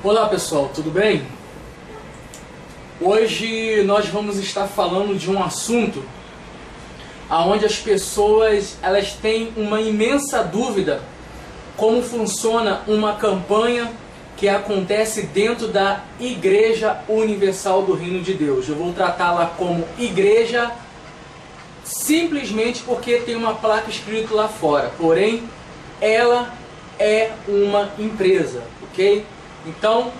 Olá pessoal, tudo bem? Hoje nós vamos estar falando de um assunto onde as pessoas elas têm uma imensa dúvida como funciona uma campanha que acontece dentro da Igreja Universal do Reino de Deus. Eu vou tratá-la como igreja simplesmente porque tem uma placa escrita lá fora, porém ela é uma empresa, ok? Então,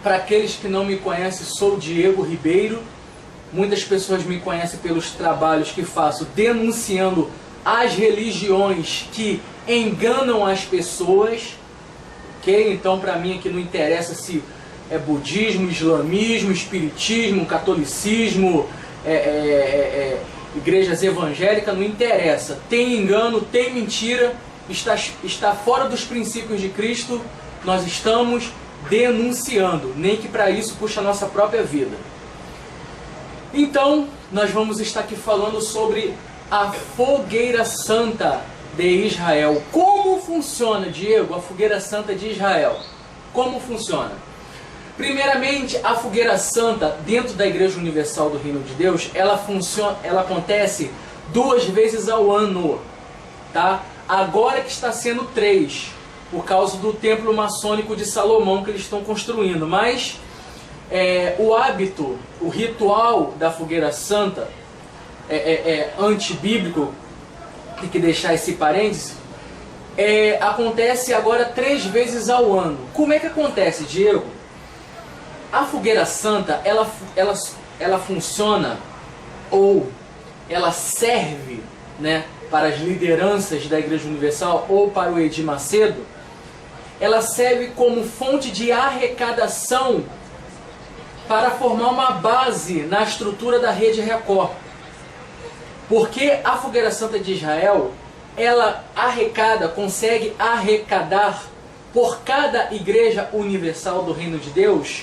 para aqueles que não me conhecem, sou Diego Ribeiro. Muitas pessoas me conhecem pelos trabalhos que faço denunciando as religiões que enganam as pessoas, ok? Então, para mim aqui não interessa se é budismo, islamismo, espiritismo, catolicismo, igrejas evangélicas, não interessa. Tem engano, tem mentira, está fora dos princípios de Cristo, nós estamos denunciando, nem que para isso puxa a nossa própria vida. Então, nós vamos estar aqui falando sobre a Fogueira Santa de Israel. Como funciona, Diego, a Fogueira Santa de Israel? Como funciona? Primeiramente, a Fogueira Santa, dentro da Igreja Universal do Reino de Deus, ela acontece 2 vezes ao ano, tá? Agora que está sendo 3, por causa do templo maçônico de Salomão que eles estão construindo. Mas o hábito, o ritual da Fogueira Santa antibíblico, tem que deixar esse parêntese, acontece agora 3 vezes ao ano. Como é que acontece, Diego? A Fogueira Santa, ela funciona, ou ela serve, né, para as lideranças da Igreja Universal ou para o Edir Macedo. Ela serve como fonte de arrecadação para formar uma base na estrutura da Rede Record. Porque a Fogueira Santa de Israel, ela consegue arrecadar por cada Igreja Universal do Reino de Deus,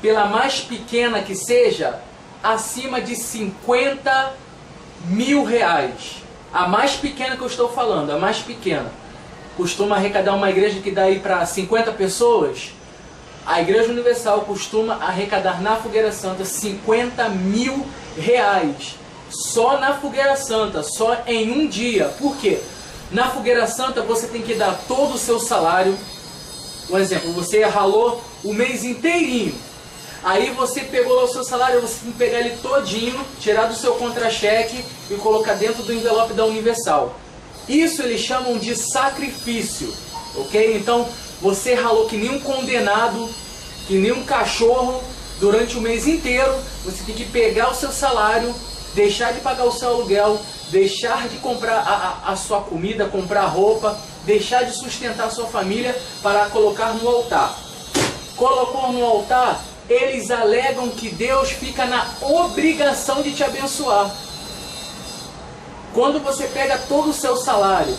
pela mais pequena que seja, acima de 50 mil reais. A mais pequena que eu estou falando, a mais pequena, costuma arrecadar uma igreja que dá aí para 50 pessoas. A Igreja Universal costuma arrecadar na Fogueira Santa 50 mil reais. Só na Fogueira Santa, só em um dia. Por quê? Na Fogueira Santa você tem que dar todo o seu salário. Por exemplo, você ralou o mês inteirinho. Aí você pegou lá o seu salário, você tem que pegar ele todinho, tirar do seu contra-cheque e colocar dentro do envelope da Universal. Isso eles chamam de sacrifício, ok? Então você ralou que nem um condenado, que nem um cachorro durante o mês inteiro. Você tem que pegar o seu salário, deixar de pagar o seu aluguel, deixar de comprar a sua comida, comprar roupa, deixar de sustentar a sua família para colocar no altar. Colocou no altar, eles alegam que Deus fica na obrigação de te abençoar. Quando você pega todo o seu salário,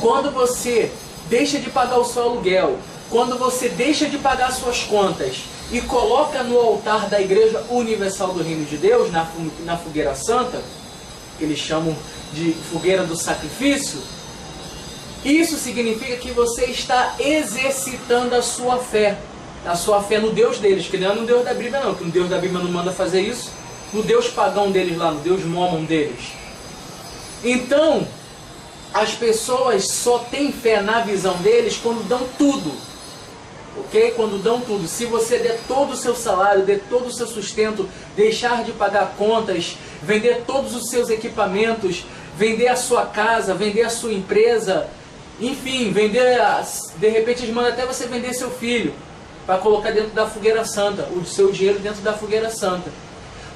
quando você deixa de pagar o seu aluguel, quando você deixa de pagar suas contas e coloca no altar da Igreja Universal do Reino de Deus, na Fogueira Santa, que eles chamam de Fogueira do Sacrifício, isso significa que você está exercitando a sua fé no Deus deles, que não é no Deus da Bíblia não, que no Deus da Bíblia não manda fazer isso, no Deus pagão deles lá, no Deus Mormon deles. Então, as pessoas só têm fé na visão deles quando dão tudo, ok? Quando dão tudo. Se você der todo o seu salário, der todo o seu sustento, deixar de pagar contas, vender todos os seus equipamentos, vender a sua casa, vender a sua empresa, enfim, de repente eles mandam até você vender seu filho, para colocar dentro da Fogueira Santa, o seu dinheiro dentro da Fogueira Santa.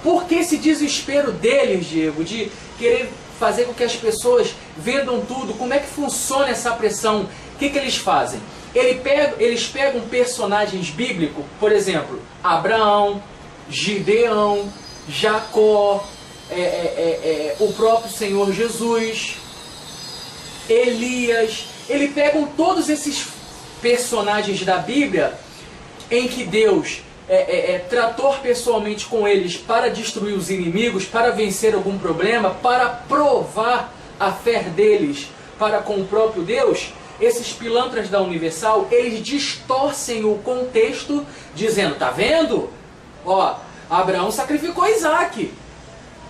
Por que esse desespero deles, Diego, de querer fazer com que as pessoas vendam tudo? Como é que funciona essa pressão? O que eles fazem? Eles pegam personagens bíblicos, por exemplo, Abraão, Gideão, Jacó, o próprio Senhor Jesus, Elias. Eles pegam todos esses personagens da Bíblia em que Deus tratou pessoalmente com eles para destruir os inimigos, para vencer algum problema, para provar a fé deles para com o próprio Deus, esses pilantras da Universal, eles distorcem o contexto, dizendo, tá vendo? Ó, Abraão sacrificou Isaac.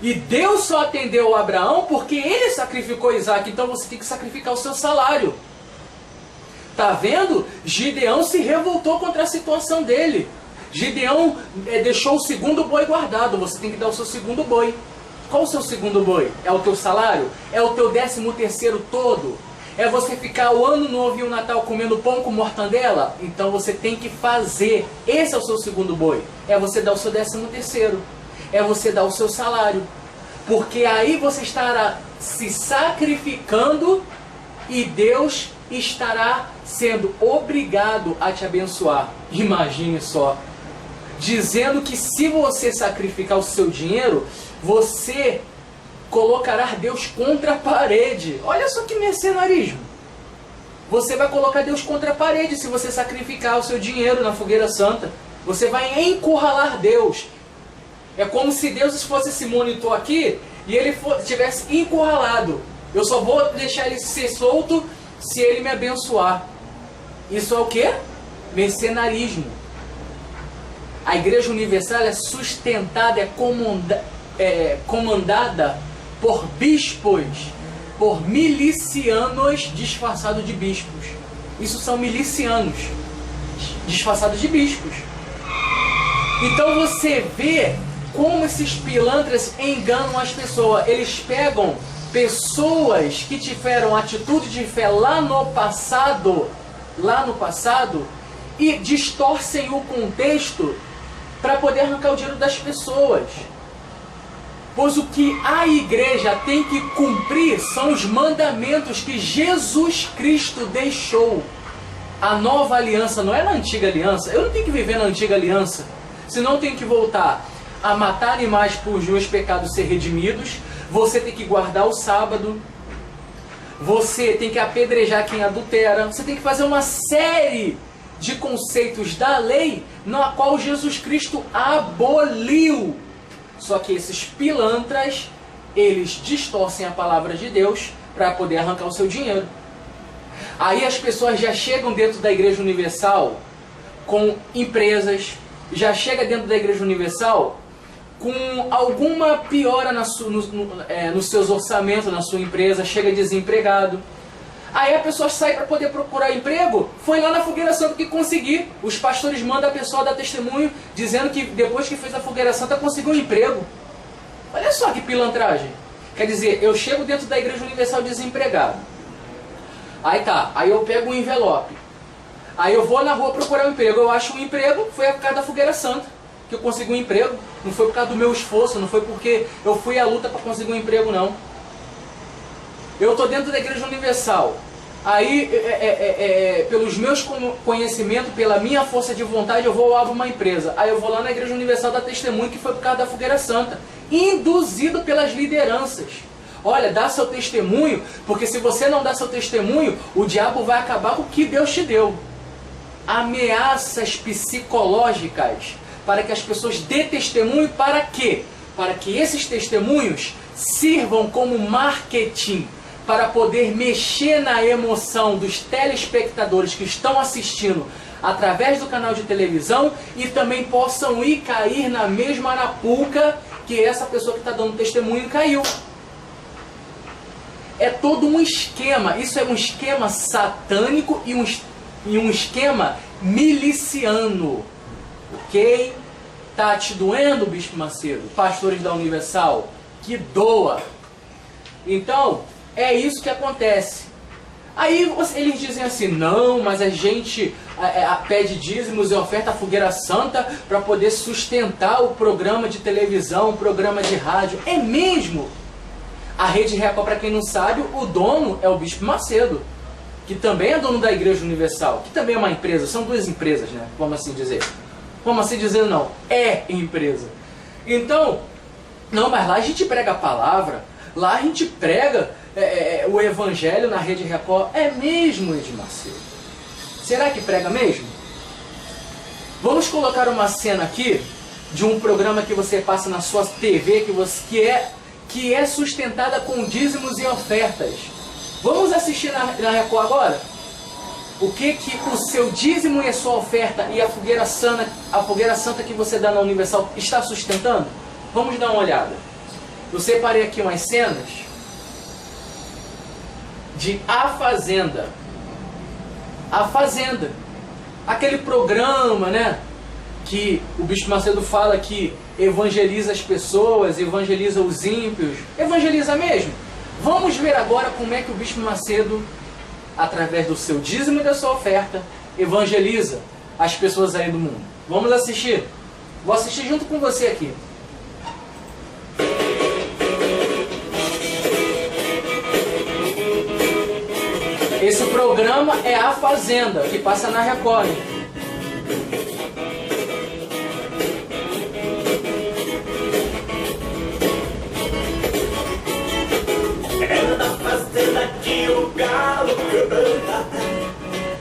E Deus só atendeu Abraão porque ele sacrificou Isaac, então você tem que sacrificar o seu salário. Tá vendo? Gideão se revoltou contra a situação dele. Gideão deixou o segundo boi guardado, você tem que dar o seu segundo boi. Qual o seu segundo boi? É o teu salário? É o teu 13º todo? É você ficar o ano novo e o Natal comendo pão com mortandela? Então você tem que fazer. Esse é o seu segundo boi. É você dar o seu 13º. É você dar o seu salário. Porque aí você estará se sacrificando e Deus estará sendo obrigado a te abençoar. Imagine só. Dizendo que se você sacrificar o seu dinheiro, você colocará Deus contra a parede. Olha só que mercenarismo. Você vai colocar Deus contra a parede se você sacrificar o seu dinheiro na fogueira santa. Você vai encurralar Deus. É como se Deus fosse esse monitor aqui e ele tivesse encurralado. Eu só vou deixar ele ser solto se ele me abençoar. Isso é o quê? Mercenarismo. A Igreja Universal é sustentada, é comandada por bispos, por milicianos disfarçados de bispos. Isso são milicianos disfarçados de bispos. Então você vê como esses pilantras enganam as pessoas. Eles pegam pessoas que tiveram atitude de fé lá no passado, e distorcem o contexto para poder arrancar o dinheiro das pessoas. Pois o que a igreja tem que cumprir são os mandamentos que Jesus Cristo deixou. A nova aliança não é na antiga aliança. Eu não tenho que viver na antiga aliança. Senão eu tenho que voltar a matar animais por os meus pecados ser redimidos. Você tem que guardar o sábado. Você tem que apedrejar quem adultera. Você tem que fazer uma série de conceitos da lei na qual Jesus Cristo aboliu. Só que esses pilantras, eles distorcem a palavra de Deus para poder arrancar o seu dinheiro. Aí as pessoas já chegam dentro da Igreja Universal com empresas, já chega dentro da Igreja Universal com alguma piora nos seus orçamentos, na sua empresa, chega desempregado. Aí a pessoa sai para poder procurar emprego, foi lá na Fogueira Santa que conseguir. Os pastores mandam a pessoa dar testemunho, dizendo que depois que fez a Fogueira Santa conseguiu um emprego. Olha só que pilantragem. Quer dizer, eu chego dentro da Igreja Universal desempregado. Aí tá, aí eu pego um envelope. Aí eu vou na rua procurar um emprego. Eu acho um emprego, foi por causa da Fogueira Santa que eu consegui um emprego. Não foi por causa do meu esforço, não foi porque eu fui à luta para conseguir um emprego, não. Eu estou dentro da Igreja Universal. Aí, pelos meus conhecimentos, pela minha força de vontade, eu abro uma empresa. Aí eu vou lá na Igreja Universal dar testemunho que foi por causa da Fogueira Santa. Induzido pelas lideranças. Olha, dá seu testemunho, porque se você não dá seu testemunho, o diabo vai acabar com o que Deus te deu. Ameaças psicológicas para que as pessoas dê testemunho. Para quê? Para que esses testemunhos sirvam como marketing, para poder mexer na emoção dos telespectadores que estão assistindo através do canal de televisão e também possam ir cair na mesma arapuca que essa pessoa que está dando testemunho caiu. É todo um esquema. Isso é um esquema satânico e um esquema miliciano. Ok? Tá te doendo, Bispo Macedo? Pastores da Universal? Que doa! Então, é isso que acontece. Aí eles dizem assim, não, mas a gente pede dízimos e oferta à Fogueira Santa para poder sustentar o programa de televisão, o programa de rádio. É mesmo? A Rede Record, para quem não sabe, o dono é o Bispo Macedo, que também é dono da Igreja Universal, que também é uma empresa, são duas empresas, né? Vamos assim dizer. Vamos assim dizer, não, é empresa. Então, não, mas lá a gente prega a palavra, lá a gente prega o Evangelho na Rede Record. É mesmo, Edmar Macedo? Será que prega mesmo? Vamos colocar uma cena aqui de um programa que você passa na sua TV, que é sustentada com dízimos e ofertas. Vamos assistir na Record agora? o que o seu dízimo e a sua oferta e a fogueira santa que você dá na Universal está sustentando? Vamos dar uma olhada. Eu separei aqui umas cenas de A Fazenda. A Fazenda. Aquele programa, né? Que o Bispo Macedo fala que evangeliza as pessoas, evangeliza os ímpios. Evangeliza mesmo? Vamos ver agora como é que o Bispo Macedo, através do seu dízimo e da sua oferta, evangeliza as pessoas aí do mundo. Vamos assistir? Vou assistir junto com você aqui. Esse programa é A Fazenda, que passa na Record. É na fazenda que o galo canta,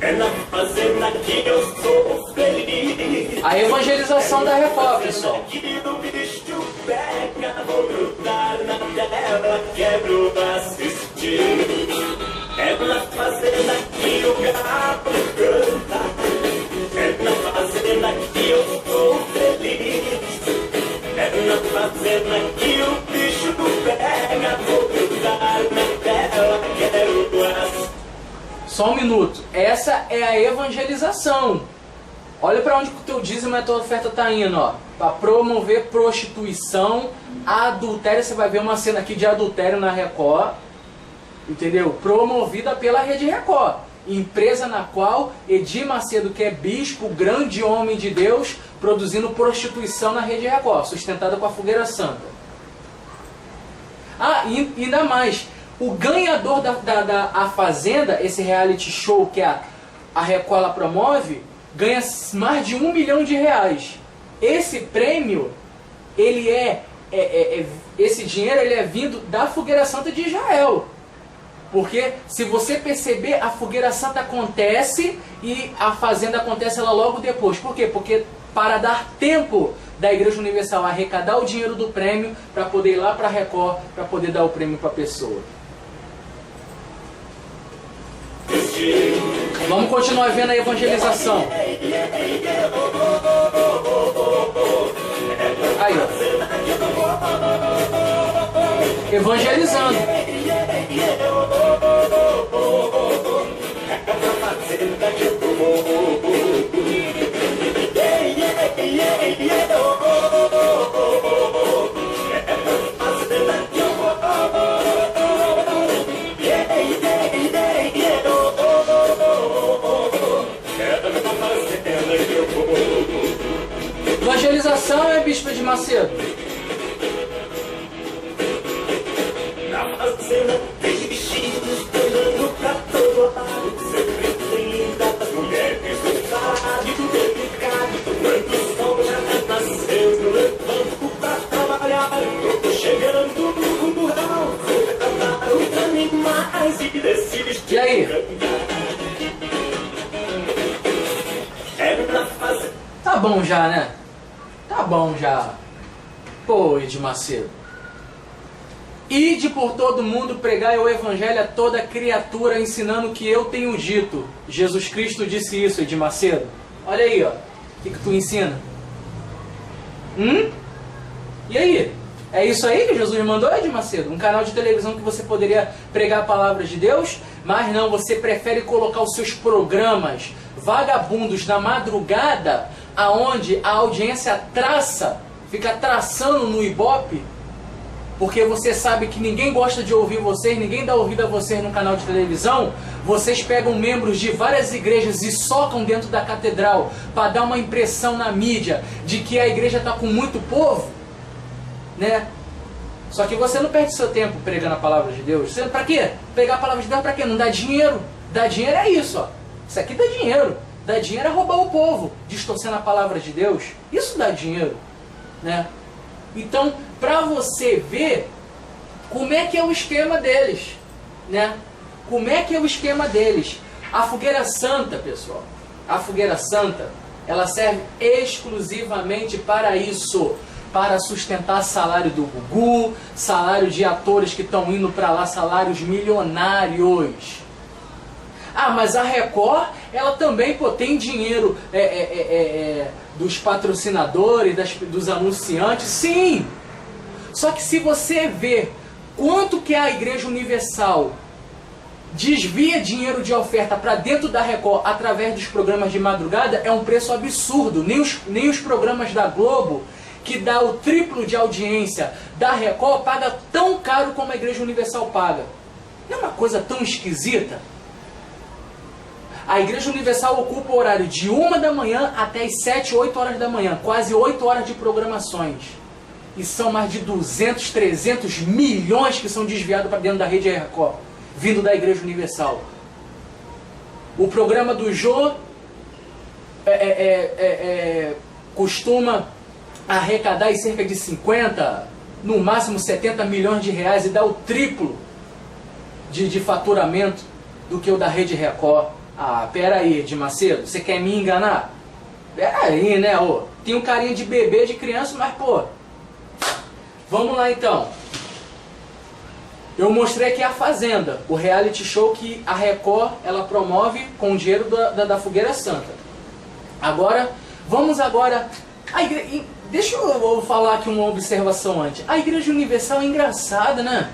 é na fazenda que eu sou feliz. A evangelização da Record, pessoal. Que o bicho pega, vou grudar na tela, quebro assistir. É na fazenda que o galo canta, é na fazenda que eu sou feliz. É na fazenda que o bicho pega, vou grudar na tela, quero assistir. Só um minuto. Essa é a evangelização. Olha para onde o teu dízimo e a tua oferta está indo, ó. Para promover prostituição, adultério. Você vai ver uma cena aqui de adultério na Record. Entendeu? Promovida pela Rede Record. Empresa na qual Edir Macedo, que é bispo, grande homem de Deus, produzindo prostituição na Rede Record, sustentada com a Fogueira Santa. Ah, e ainda mais. O ganhador da A Fazenda, esse reality show que a Record ela promove, ganha mais de R$1 milhão. Esse prêmio, ele esse dinheiro ele é vindo da Fogueira Santa de Israel. Porque, se você perceber, a Fogueira Santa acontece e a Fazenda acontece ela logo depois. Por quê? Porque para dar tempo da Igreja Universal arrecadar o dinheiro do prêmio para poder ir lá para a Record, para poder dar o prêmio para a pessoa. Vamos continuar vendo a evangelização. Aí, ó. Evangelizando. Evangelização é Bispo de Macedo. Na fazenda tem bichinhos pulando pra todo lado. Sempre tem lindas mulheres do sábio delicado. Quando o sol já tá nascendo, levanto pra trabalhar. Tô chegando no curral, vou cantar os animais e decidir. E aí? É na fazenda. Tá bom já, né? Tá bom já. Pô, Edir Macedo. Ide por todo mundo, pregai o evangelho a toda criatura, ensinando o que eu tenho dito. Jesus Cristo disse isso, Edir Macedo. Olha aí, ó. O que tu ensina? E aí? É isso aí que Jesus mandou, Edir Macedo? Um canal de televisão que você poderia pregar a palavra de Deus? Mas não, você prefere colocar os seus programas vagabundos na madrugada, aonde a audiência fica traçando no Ibope, porque você sabe que ninguém gosta de ouvir vocês, ninguém dá ouvido a vocês no canal de televisão. Vocês pegam membros de várias igrejas e socam dentro da catedral para dar uma impressão na mídia de que a igreja está com muito povo, né? Só que você não perde seu tempo pregando a palavra de Deus. Para quê? Pregar a palavra de Deus para quê? Não dá dinheiro. Dar dinheiro é isso, ó. Isso aqui dá dinheiro. Dar dinheiro é roubar o povo, distorcendo a palavra de Deus. Isso dá dinheiro, né? Então, para você ver como é que é o esquema deles, né? Como é que é o esquema deles? A Fogueira Santa, pessoal, a Fogueira Santa, ela serve exclusivamente para isso, para sustentar salário do Gugu, salário de atores que estão indo para lá, salários milionários. Ah, mas a Record, ela também tem dinheiro dos patrocinadores, dos anunciantes. Sim! Só que se você vê quanto que a Igreja Universal desvia dinheiro de oferta para dentro da Record através dos programas de madrugada, é um preço absurdo. Nem os programas da Globo, que dá o triplo de audiência da Record, paga tão caro como a Igreja Universal paga. Não é uma coisa tão esquisita? A Igreja Universal ocupa o horário de 1 da manhã até as 7, 8 horas da manhã. Quase 8 horas de programações. E são mais de 200, 300 milhões que são desviados para dentro da rede Record, vindo da Igreja Universal. O programa do Jô costuma arrecadar em cerca de 50, no máximo 70 milhões de reais e dá o triplo de faturamento do que o da rede Record. Ah, pera aí, Edir Macedo, você quer me enganar? Pera aí, né, ô? Tem um carinha de bebê, de criança, mas pô... Vamos lá então. Eu mostrei aqui a Fazenda, o reality show que a Record ela promove com o dinheiro da Fogueira Santa. Agora, vamos agora... Deixa eu falar aqui uma observação antes. A Igreja Universal é engraçada, né?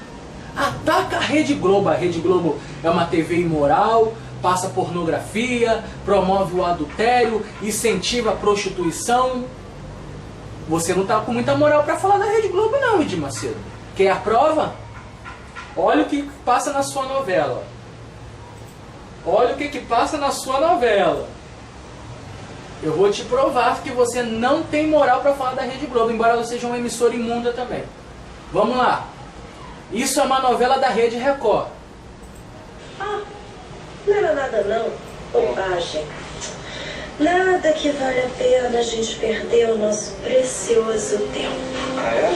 Ataca a Rede Globo. A Rede Globo é uma TV imoral, passa pornografia, promove o adultério, incentiva a prostituição. Você não está com muita moral para falar da Rede Globo não, Edir Macedo. Quer a prova? Olha o que passa na sua novela. Olha o que passa na sua novela. Eu vou te provar que você não tem moral para falar da Rede Globo, embora ela seja uma emissora imunda também. Vamos lá. Isso é uma novela da Rede Record. Ah, não era nada não. Bobagem. Nada que vale a pena a gente perder o nosso precioso tempo. Ah, é?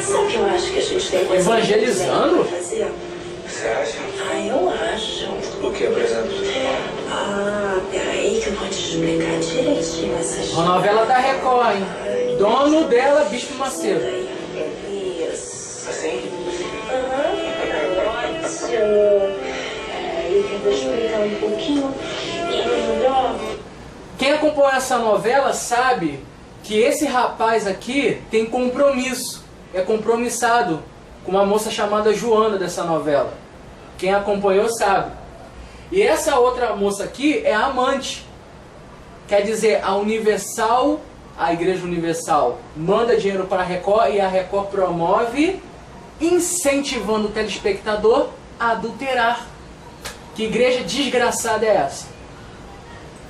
Sabe o que eu acho que a gente tem coisa Evangelizando? pra fazer? Você acha? Ah, eu acho. O que, por exemplo? Ah, peraí que eu vou te explicar direitinho essa história. Uma novela da Record, hein? Dono dela, Bispo Macedo. Isso. Assim? Ótimo. Peraí que eu vou explicar um pouquinho melhor. Quem acompanha essa novela sabe que esse rapaz aqui tem compromisso. É compromissado com uma moça chamada Joana dessa novela. Quem acompanhou sabe. E essa outra moça aqui é a amante. Quer dizer, a Universal, a Igreja Universal, manda dinheiro para a Record e a Record promove, incentivando o telespectador a adulterar. Que igreja desgraçada é essa?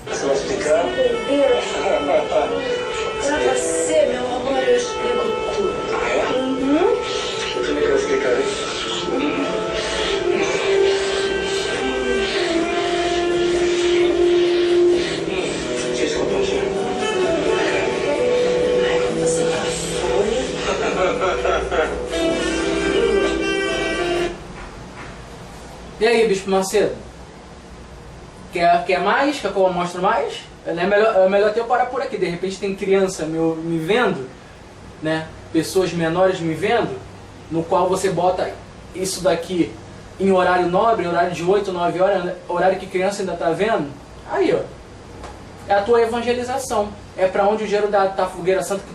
Você vai explicar? Pra você, meu amor, eu explico tudo. Ah, é? Eu também quero explicar isso. Desculpa, tia. Ai, como você tá fome. E aí, Bispo Macedo? Quer mais? Quer que eu mostre mais? É melhor até eu parar por aqui. De repente tem criança me vendo, né? Pessoas menores me vendo, no qual você bota isso daqui em horário nobre, horário de 8, 9 horas, horário que criança ainda está vendo. Aí, ó. É a tua evangelização. É para onde o dinheiro da Fogueira Santa que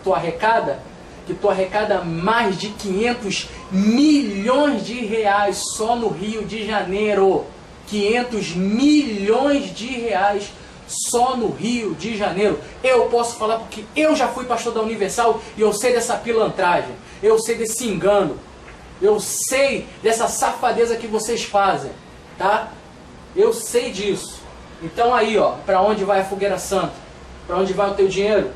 tu arrecada mais de 500 milhões de reais só no Rio de Janeiro. 500 milhões de reais só no Rio de Janeiro. Eu posso falar porque eu já fui pastor da Universal e eu sei dessa pilantragem, eu sei desse engano, eu sei dessa safadeza que vocês fazem, tá? Eu sei disso. Então aí, ó, para onde vai a Fogueira Santa? Para onde vai o teu dinheiro?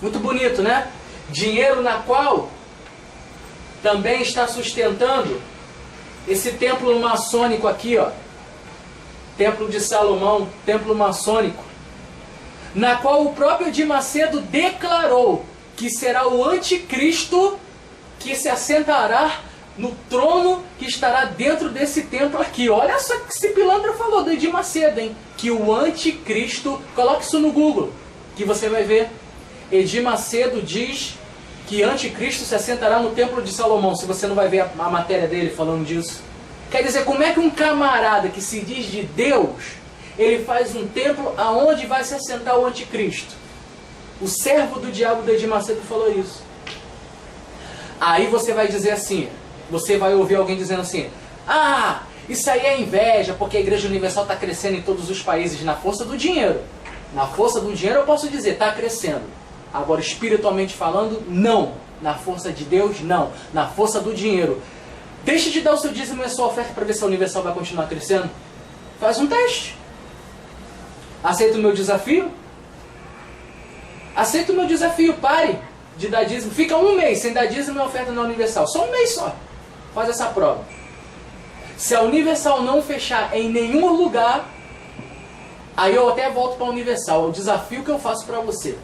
Muito bonito, né? Dinheiro na qual também está sustentando esse templo maçônico aqui, ó. Templo de Salomão, templo maçônico, na qual o próprio Edir Macedo declarou que será o anticristo que se assentará no trono que estará dentro desse templo aqui. Olha só o que esse pilantra falou do Edir Macedo, hein? Que o anticristo, coloque isso no Google, que você vai ver. Edir Macedo diz que anticristo se assentará no templo de Salomão. Se você não vai ver a matéria dele falando disso. Quer dizer, como é que um camarada que se diz de Deus, ele faz um templo aonde vai se assentar o anticristo? O servo do diabo do Edir Macedo falou isso. Aí você vai dizer assim, você vai ouvir alguém dizendo assim, ah, isso aí é inveja, porque a Igreja Universal está crescendo em todos os países na força do dinheiro. Na força do dinheiro eu posso dizer, está crescendo. Agora, espiritualmente falando, não. Na força de Deus, não. Na força do dinheiro. Deixa de dar o seu dízimo e a sua oferta para ver se a Universal vai continuar crescendo. Faz um teste. Aceita o meu desafio? Aceita o meu desafio, pare de dar dízimo. Fica um mês sem dar dízimo e oferta na Universal. Só um mês só. Faz essa prova. Se a Universal não fechar em nenhum lugar, aí eu até volto para a Universal. É o desafio que eu faço para você.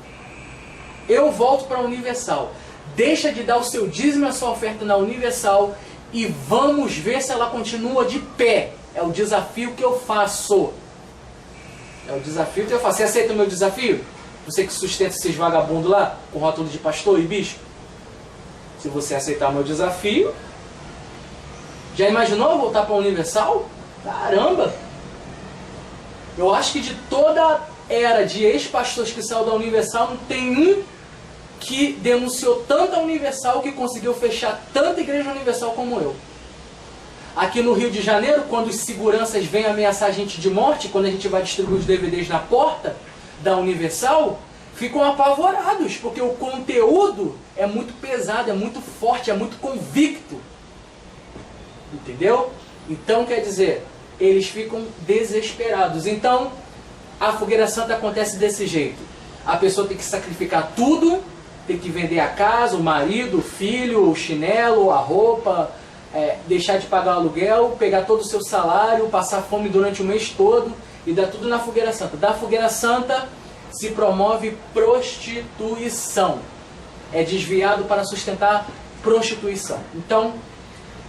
Eu volto para a Universal. Deixa de dar o seu dízimo e a sua oferta na Universal e vamos ver se ela continua de pé. É o desafio que eu faço. É o desafio que eu faço. Você aceita o meu desafio? Você que sustenta esses vagabundos lá, com rótulo de pastor e bispo? Se você aceitar o meu desafio... Já imaginou voltar para a Universal? Caramba! Eu acho que de toda a era de ex-pastores que saiu da Universal, não tem um que denunciou tanto a Universal que conseguiu fechar tanta Igreja Universal como eu. Aqui no Rio de Janeiro, quando os seguranças vêm ameaçar a gente de morte, quando a gente vai distribuir os DVDs na porta da Universal, ficam apavorados, porque o conteúdo é muito pesado, é muito forte, é muito convicto. Entendeu? Então, quer dizer, eles ficam desesperados. Então, a fogueira santa acontece desse jeito. A pessoa tem que sacrificar tudo, tem que vender a casa, o marido, o filho, o chinelo, a roupa, deixar de pagar o aluguel, pegar todo o seu salário, passar fome durante o mês todo e dar tudo na fogueira santa. Da fogueira santa se promove prostituição. É desviado para sustentar prostituição. Então,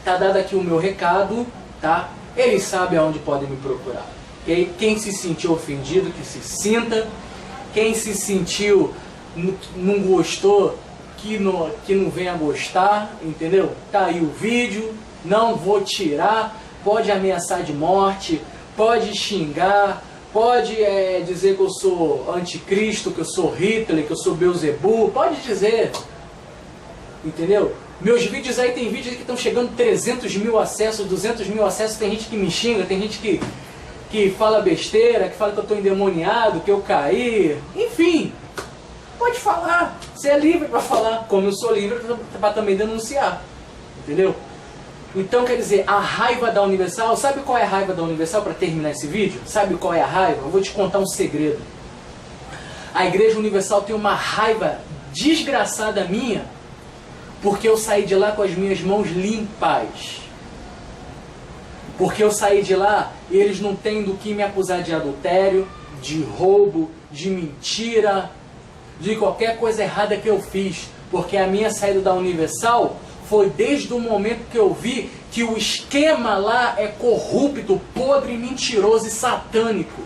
tá dado aqui o meu recado, tá? Eles sabem aonde podem me procurar. Okay? Quem se sentiu ofendido, que se sinta. Quem se sentiu, não gostou, que não venha gostar, entendeu? Tá aí o vídeo, não vou tirar, pode ameaçar de morte, pode xingar, pode dizer que eu sou anticristo, que eu sou Hitler, que eu sou Beelzebub, pode dizer, entendeu? Meus vídeos aí, tem vídeos que estão chegando 300 mil acessos, 200 mil acessos, tem gente que me xinga, tem gente que fala besteira, que fala que eu estou endemoniado, que eu caí, enfim, pode falar, você é livre para falar, como eu sou livre para também denunciar, entendeu? Então, quer dizer, a raiva da Universal, sabe qual é a raiva da Universal para terminar esse vídeo? Sabe qual é a raiva? Eu vou te contar um segredo. A Igreja Universal tem uma raiva desgraçada minha, porque eu saí de lá com as minhas mãos limpas. Porque eu saí de lá e eles não têm do que me acusar de adultério, de roubo, de mentira, de qualquer coisa errada que eu fiz. Porque a minha saída da Universal foi desde o momento que eu vi que o esquema lá é corrupto, podre, mentiroso e satânico.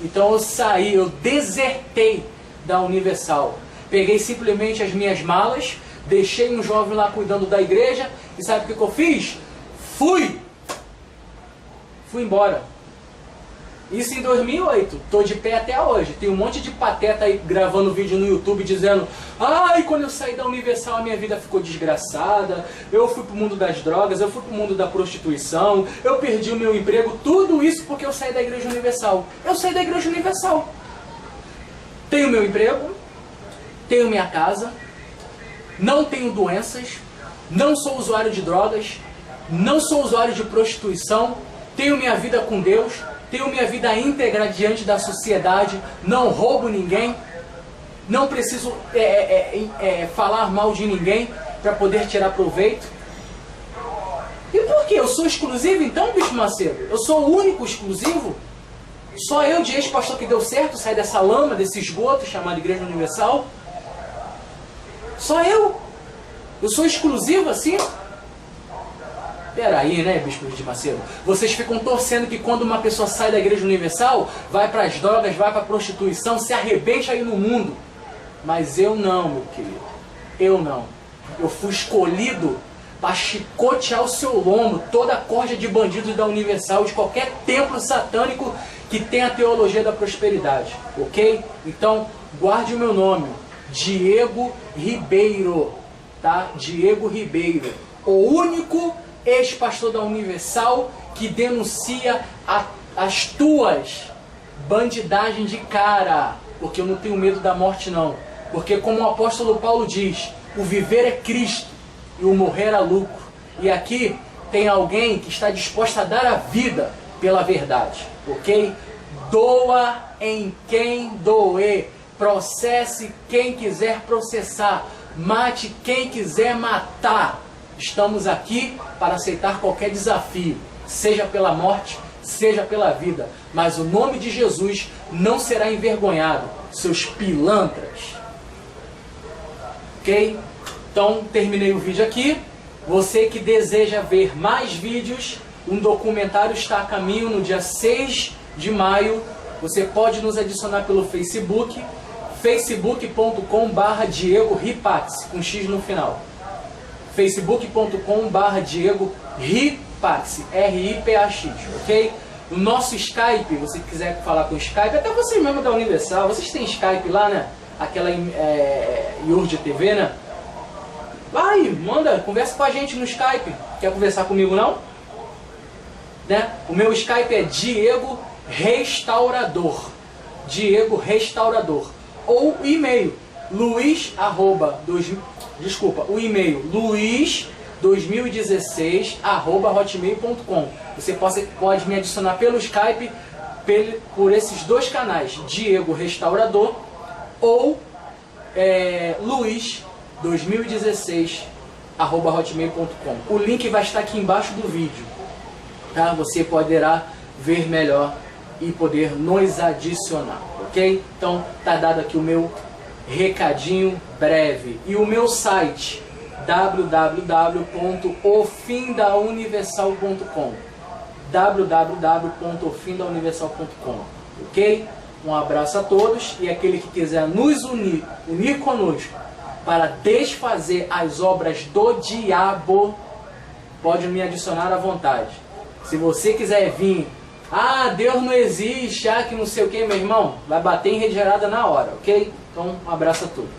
Então eu saí, eu desertei da Universal. Peguei simplesmente as minhas malas, deixei um jovem lá cuidando da igreja e sabe o que eu fiz? Fui embora. Isso em 2008. Tô de pé até hoje. Tem um monte de pateta aí gravando vídeo no YouTube dizendo: ai, quando eu saí da Universal a minha vida ficou desgraçada, eu fui pro mundo das drogas, eu fui pro mundo da prostituição, eu perdi o meu emprego. Tudo isso porque eu saí da Igreja Universal. Eu saí da Igreja Universal. Tenho meu emprego, tenho minha casa, não tenho doenças, não sou usuário de drogas, não sou usuário de prostituição, tenho minha vida com Deus, tenho minha vida íntegra diante da sociedade, não roubo ninguém, não preciso falar mal de ninguém para poder tirar proveito. E por quê? Eu sou exclusivo então, Bispo Macedo? Eu sou o único exclusivo? Só eu de ex-pastor que deu certo sair dessa lama, desse esgoto chamado Igreja Universal? Só eu? Eu sou exclusivo assim? Peraí, né, Bispo de Macedo? Vocês ficam torcendo que quando uma pessoa sai da Igreja Universal, vai para as drogas, vai para a prostituição, se arrebenta aí no mundo. Mas eu não, meu querido. Eu não. Eu fui escolhido para chicotear o seu lombo toda a corja de bandidos da Universal, de qualquer templo satânico que tenha a teologia da prosperidade, ok? Então, guarde o meu nome, Diego Ribeiro, tá? Diego Ribeiro, o único ex-pastor da Universal que denuncia as tuas bandidagens de cara, porque eu não tenho medo da morte não, porque como o apóstolo Paulo diz, o viver é Cristo e o morrer é lucro, e aqui tem alguém que está disposto a dar a vida pela verdade, ok? Doa em quem doer, processe quem quiser processar, mate quem quiser matar. Estamos aqui para aceitar qualquer desafio, seja pela morte, seja pela vida, mas o nome de Jesus não será envergonhado, seus pilantras. Ok? Então, terminei o vídeo aqui. Você que deseja ver mais vídeos, um documentário está a caminho no dia 6 de maio. Você pode nos adicionar pelo Facebook, facebook.com/Diego Ripax, com X no final. facebook.com/Diego Ripax, R-I-P-A-X, ok? O nosso Skype, você quiser falar com o Skype, até vocês mesmo da Universal, vocês têm Skype lá, né? Aquela Yurd TV, né? Vai, manda, conversa com a gente no Skype. Quer conversar comigo não? Né? O meu Skype é Diego Restaurador. Diego Restaurador. Ou o e-mail, o e-mail luiz2016@hotmail.com. Você pode me adicionar pelo Skype por esses dois canais, Diego Restaurador ou luiz2016@hotmail.com. O link vai estar aqui embaixo do vídeo, tá? Você poderá ver melhor e poder nos adicionar, ok? Então tá dado aqui o meu recadinho breve e o meu site www.ofimdauniversal.com, www.ofimdauniversal.com, ok? Um abraço a todos e aquele que quiser nos unir conosco para desfazer as obras do diabo, pode me adicionar à vontade. Se você quiser vir, Deus não existe, que não sei o que, meu irmão, vai bater em rede gerada na hora, ok? Então, um abraço a todos.